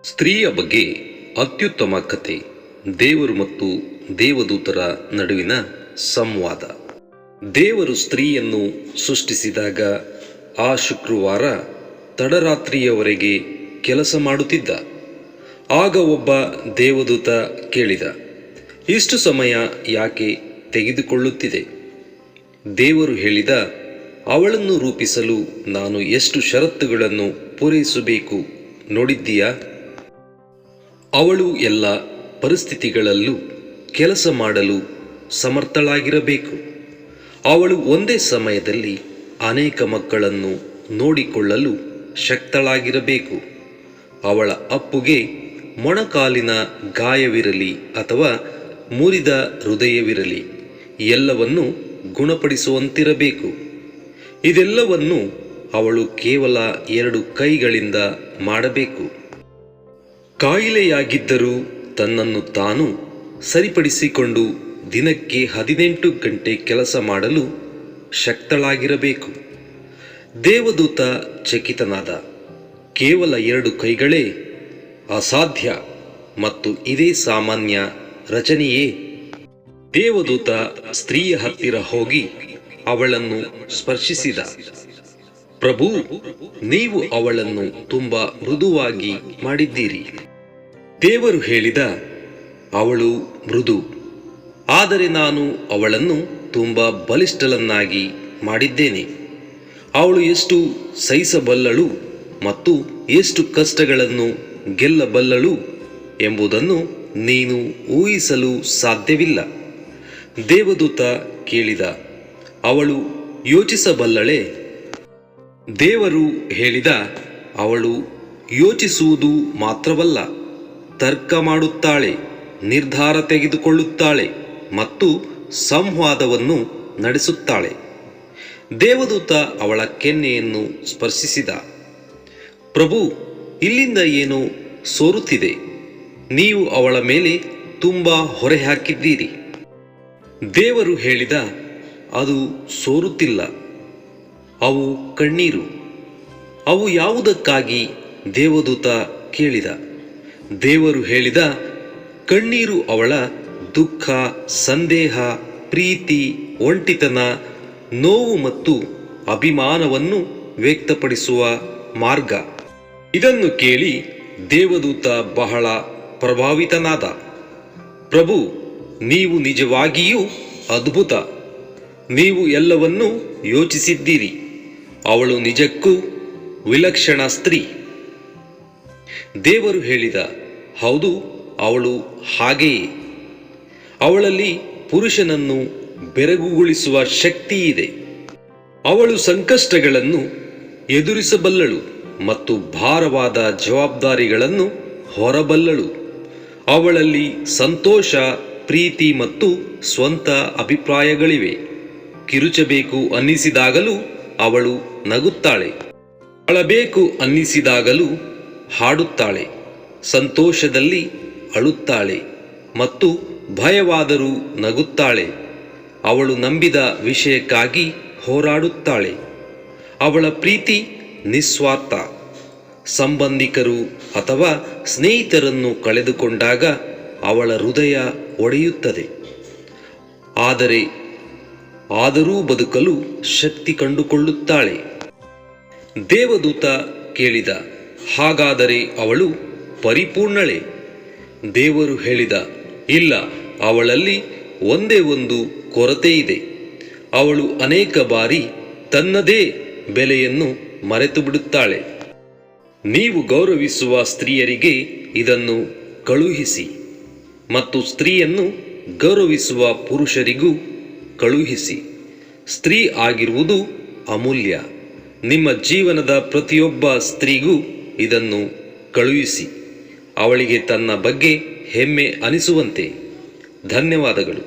ಸ್ತ್ರೀಯ ಬಗ್ಗೆ ಅತ್ಯುತ್ತಮ ಕಥೆ. ದೇವರು ಮತ್ತು ದೇವದೂತರ ನಡುವಿನ ಸಂವಾದ. ದೇವರು ಸ್ತ್ರೀಯನ್ನು ಸೃಷ್ಟಿಸಿದಾಗ ಆ ಶುಕ್ರವಾರ ತಡರಾತ್ರಿಯವರೆಗೆ ಕೆಲಸ ಮಾಡುತ್ತಿದ್ದ. ಆಗ ಒಬ್ಬ ದೇವದೂತ ಕೇಳಿದ, ಇಷ್ಟು ಸಮಯ ಯಾಕೆ ತೆಗೆದುಕೊಳ್ಳುತ್ತಿದೆ? ದೇವರು ಹೇಳಿದ, ಅವಳನ್ನು ರೂಪಿಸಲು ನಾನು ಎಷ್ಟು ಷರತ್ತುಗಳನ್ನು ಪೂರೈಸಬೇಕು ನೋಡಿದ್ದೀಯಾ? ಅವಳು ಎಲ್ಲ ಪರಿಸ್ಥಿತಿಗಳಲ್ಲೂ ಕೆಲಸ ಮಾಡಲು ಸಮರ್ಥಳಾಗಿರಬೇಕು. ಅವಳು ಒಂದೇ ಸಮಯದಲ್ಲಿ ಅನೇಕ ಮಕ್ಕಳನ್ನು ನೋಡಿಕೊಳ್ಳಲು ಶಕ್ತಳಾಗಿರಬೇಕು. ಅವಳ ಅಪ್ಪುಗೆ ಮೊಣಕಾಲಿನ ಗಾಯವಿರಲಿ ಅಥವಾ ಮುರಿದ ಹೃದಯವಿರಲಿ, ಎಲ್ಲವನ್ನೂ ಗುಣಪಡಿಸುವಂತಿರಬೇಕು. ಇದೆಲ್ಲವನ್ನು ಅವಳು ಕೇವಲ 2 ಕೈಗಳಿಂದ ಮಾಡಬೇಕು. ಕಾಯಿಲೆಯಾಗಿದ್ದರೂ ತನ್ನನ್ನು ತಾನು ಸರಿಪಡಿಸಿಕೊಂಡು ದಿನಕ್ಕೆ 18 ಗಂಟೆ ಕೆಲಸ ಮಾಡಲು ಶಕ್ತಳಾಗಿರಬೇಕು. ದೇವದೂತ ಚಕಿತನಾದ. ಕೇವಲ 2 ಕೈಗಳೇ ಅಸಾಧ್ಯ, ಮತ್ತು ಇದೇ ಸಾಮಾನ್ಯ ರಚನೆಯೇ? ದೇವದೂತ ಸ್ತ್ರೀಯ ಹತ್ತಿರ ಹೋಗಿ ಅವಳನ್ನು ಸ್ಪರ್ಶಿಸಿದ. ಪ್ರಭು, ನೀವು ಅವಳನ್ನು ತುಂಬಾ ಮೃದುವಾಗಿ ಮಾಡಿದ್ದೀರಿ. ದೇವರು ಹೇಳಿದ, ಅವಳು ಮೃದು, ಆದರೆ ನಾನು ಅವಳನ್ನು ತುಂಬಾ ಬಲಿಷ್ಠಳನ್ನಾಗಿ ಮಾಡಿದ್ದೇನೆ. ಅವಳು ಎಷ್ಟು ಸಹಿಸಬಲ್ಲಳು ಮತ್ತು ಎಷ್ಟು ಕಷ್ಟಗಳನ್ನು ಗೆಲ್ಲಬಲ್ಲಳು ಎಂಬುದನ್ನು ನೀನು ಊಹಿಸಲು ಸಾಧ್ಯವಿಲ್ಲ. ದೇವದೂತ ಕೇಳಿದ, ಅವಳು ಯೋಚಿಸಬಲ್ಲಳೆ? ದೇವರು ಹೇಳಿದ, ಅವಳು ಯೋಚಿಸುವುದು ಮಾತ್ರವಲ್ಲ, ತರ್ಕ ಮಾಡುತ್ತಾಳೆ, ನಿರ್ಧಾರ ತೆಗೆದುಕೊಳ್ಳುತ್ತಾಳೆ ಮತ್ತು ಸಂವಾದವನ್ನು ನಡೆಸುತ್ತಾಳೆ. ದೇವದೂತ ಅವಳ ಕೆನ್ನೆಯನ್ನು ಸ್ಪರ್ಶಿಸಿದ. ಪ್ರಭು, ಇಲ್ಲಿಂದ ಏನೋ ಸೋರುತ್ತಿದೆ. ನೀವು ಅವಳ ಮೇಲೆ ತುಂಬಾ ಹೊರೆ ಹಾಕಿದ್ದೀರಿ. ದೇವರು ಹೇಳಿದ, ಅದು ಸೋರುತ್ತಿಲ್ಲ, ಅವು ಕಣ್ಣೀರು. ಅವು ಯಾವುದಕ್ಕಾಗಿ? ದೇವದೂತ ಕೇಳಿದ. ದೇವರು ಹೇಳಿದ, ಕಣ್ಣೀರು ಅವಳ ದುಃಖ, ಸಂದೇಹ, ಪ್ರೀತಿ, ಒಂಟಿತನ, ನೋವು ಮತ್ತು ಅಭಿಮಾನವನ್ನು ವ್ಯಕ್ತಪಡಿಸುವ ಮಾರ್ಗ. ಇದನ್ನು ಕೇಳಿ ದೇವದೂತ ಬಹಳ ಪ್ರಭಾವಿತನಾದ. ಪ್ರಭು, ನೀವು ನಿಜವಾಗಿಯೂ ಅದ್ಭುತ. ನೀವು ಎಲ್ಲವನ್ನೂ ಯೋಚಿಸಿದ್ದೀರಿ. ಅವಳು ನಿಜಕ್ಕೂ ವಿಲಕ್ಷಣ ಸ್ತ್ರೀ. ದೇವರು ಹೇಳಿದ, ಹೌದು, ಅವಳು ಹಾಗೆಯೇ. ಅವಳಲ್ಲಿ ಪುರುಷನನ್ನು ಬೆರಗುಗೊಳಿಸುವ ಶಕ್ತಿ ಇದೆ. ಅವಳು ಸಂಕಷ್ಟಗಳನ್ನು ಎದುರಿಸಬಲ್ಲಳು ಮತ್ತು ಭಾರವಾದ ಜವಾಬ್ದಾರಿಗಳನ್ನು ಹೊರಬಲ್ಲಳು. ಅವಳಲ್ಲಿ ಸಂತೋಷ, ಪ್ರೀತಿ ಮತ್ತು ಸ್ವಂತ ಅಭಿಪ್ರಾಯಗಳಿವೆ. ಕಿರುಚಬೇಕು ಅನ್ನಿಸಿದಾಗಲೂ ಅವಳು ನಗುತ್ತಾಳೆ. ಅಳಬೇಕು ಅನ್ನಿಸಿದಾಗಲೂ ಹಾಡುತ್ತಾಳೆ. ಸಂತೋಷದಲ್ಲಿ ಅಳುತ್ತಾಳೆ ಮತ್ತು ಭಯವಾದರೂ ನಗುತ್ತಾಳೆ. ಅವಳು ನಂಬಿದ ವಿಷಯಕ್ಕಾಗಿ ಹೋರಾಡುತ್ತಾಳೆ. ಅವಳ ಪ್ರೀತಿ ನಿಸ್ವಾರ್ಥ. ಸಂಬಂಧಿಕರು ಅಥವಾ ಸ್ನೇಹಿತರನ್ನು ಕಳೆದುಕೊಂಡಾಗ ಅವಳ ಹೃದಯ ಒಡೆಯುತ್ತದೆ. ಆದರೂ ಬದುಕಲು ಶಕ್ತಿ ಕಂಡುಕೊಳ್ಳುತ್ತಾಳೆ. ದೇವದೂತ ಕೇಳಿದ, ಹಾಗಾದರೆ ಅವಳು ಪರಿಪೂರ್ಣಳೆ? ದೇವರು ಹೇಳಿದ, ಇಲ್ಲ, ಅವಳಲ್ಲಿ ಒಂದೇ ಒಂದು ಕೊರತೆ ಇದೆ. ಅವಳು ಅನೇಕ ಬಾರಿ ತನ್ನದೇ ಬೆಲೆಯನ್ನು ಮರೆತು ಬಿಡುತ್ತಾಳೆ. ನೀವು ಗೌರವಿಸುವ ಸ್ತ್ರೀಯರಿಗೆ ಇದನ್ನು ಕಳುಹಿಸಿ, ಮತ್ತು ಸ್ತ್ರೀಯನ್ನು ಗೌರವಿಸುವ ಪುರುಷರಿಗೂ ಕಳುಹಿಸಿ. ಸ್ತ್ರೀ ಆಗಿರುವುದು ಅಮೂಲ್ಯ. ನಿಮ್ಮ ಜೀವನದ ಪ್ರತಿಯೊಬ್ಬ ಸ್ತ್ರೀಗೂ ಇದನ್ನು ಕಳುಹಿಸಿ, ಅವಳಿಗೆ ತನ್ನ ಬಗ್ಗೆ ಹೆಮ್ಮೆ ಅನಿಸುವಂತೆ. ಧನ್ಯವಾದಗಳು.